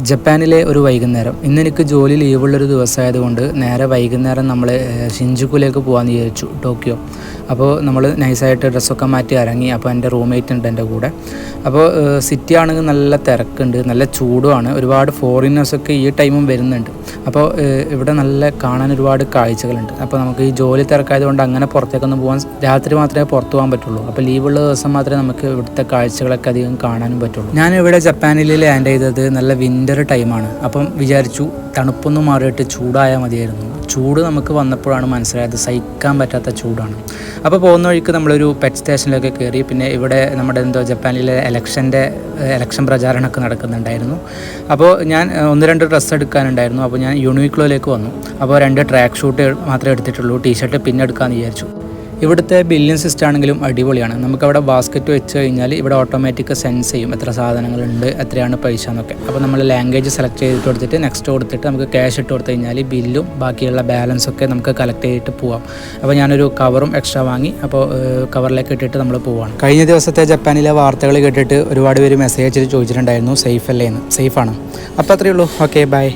ജപ്പാനിലെ ഒരു വൈകുന്നേരം. ഇന്നെനിക്ക് ജോലി ലീവുള്ളൊരു ദിവസമായതുകൊണ്ട് നേരെ വൈകുന്നേരം നമ്മൾ ഷിൻജുക്കുലേക്ക് പോകാമെന്ന് വിചാരിച്ചു, ടോക്കിയോ. അപ്പോൾ നമ്മൾ നൈസായിട്ട് ഡ്രസ്സൊക്കെ മാറ്റി ഇറങ്ങി. അപ്പോൾ എൻ്റെ റൂംമേറ്റ് ഉണ്ട് എൻ്റെ കൂടെ. അപ്പോൾ സിറ്റി ആണെങ്കിൽ നല്ല തിരക്കുണ്ട്, നല്ല ചൂടുമാണ്. ഒരുപാട് ഫോറിനേഴ്സൊക്കെ ഈ ടൈമും വരുന്നുണ്ട്. അപ്പോൾ ഇവിടെ നല്ല കാണാൻ ഒരുപാട് കാഴ്ചകളുണ്ട്. അപ്പോൾ നമുക്ക് ഈ ജോലി തിരക്കായതുകൊണ്ട് അങ്ങനെ പുറത്തേക്കൊന്നും പോകാൻ, രാത്രി മാത്രമേ പുറത്ത് പോകാൻ പറ്റുള്ളൂ. അപ്പോൾ ലീവുള്ള ദിവസം മാത്രമേ നമുക്ക് ഇവിടുത്തെ കാഴ്ചകളൊക്കെ അധികം കാണാനും പറ്റുള്ളൂ. ഞാനിവിടെ ജപ്പാനിൽ ലാൻഡ് ചെയ്തത് നല്ല വിൻ്റർ ടൈമാണ്. അപ്പം വിചാരിച്ചു തണുപ്പൊന്നും മാറിയിട്ട് ചൂടായാൽ മതിയായിരുന്നു. ചൂട് നമുക്ക് വന്നപ്പോഴാണ് മനസ്സിലായത് സഹിക്കാൻ പറ്റാത്ത ചൂടാണ്. അപ്പോൾ പോകുന്ന വഴിക്ക് നമ്മളൊരു പെറ്റ് സ്റ്റേഷനിലൊക്കെ കയറി. പിന്നെ ഇവിടെ നമ്മുടെ ജപ്പാനിലെ ഇലക്ഷൻ പ്രചാരണമൊക്കെ നടക്കുന്നുണ്ടായിരുന്നു. അപ്പോൾ ഞാൻ 1-2 ഡ്രസ്സ് എടുക്കാനുണ്ടായിരുന്നു. അപ്പോൾ ഞാൻ യൂണിക്ലോയിലേക്ക് വന്നു. അപ്പോൾ 2 ട്രാക്ക് ഷൂട്ട് മാത്രമേ എടുത്തിട്ടുള്ളൂ. ടീഷർട്ട് പിന്നെ എടുക്കാമെന്ന് വിചാരിച്ചു. ഇവിടുത്തെ ബില്ലിംഗ് സിസ്റ്റം ആണെങ്കിലും അടിപൊളിയാണ്. നമുക്കവിടെ ബാസ്ക്കറ്റ് വെച്ച് കഴിഞ്ഞാൽ ഇവിടെ ഓട്ടോമാറ്റിക് സെൻസ് ചെയ്യും എത്ര സാധനങ്ങളുണ്ട്, എത്രയാണ് പൈസ എന്നൊക്കെ. അപ്പോൾ നമ്മൾ ലാംഗ്വേജ് സെലക്ട് ചെയ്തിട്ട് കൊടുത്തിട്ട് നെക്സ്റ്റ് കൊടുത്തിട്ട് നമുക്ക് ക്യാഷ് ഇട്ട് കൊടുത്തു കഴിഞ്ഞാൽ ബില്ലും ബാക്കിയുള്ള ബാലൻസൊക്കെ നമുക്ക് കളക്ട് ചെയ്തിട്ട് പോവാം. അപ്പോൾ ഞാനൊരു കവറും എക്സ്ട്രാ വാങ്ങി. അപ്പോൾ കവറിലേക്ക് ഇട്ടിട്ട് നമ്മൾ പോവാണ്. കഴിഞ്ഞ ദിവസത്തെ ജപ്പാനിലെ വാർത്തകൾ കേട്ടിട്ട് ഒരുപാട് പേര് മെസ്സേജ് അയച്ചിട്ട് ചോദിച്ചിട്ടുണ്ടായിരുന്നു സേഫ് അല്ലേ എന്ന്. സേഫാണ്. അപ്പോൾ അത്രയേ ഉള്ളൂ. Okay, by.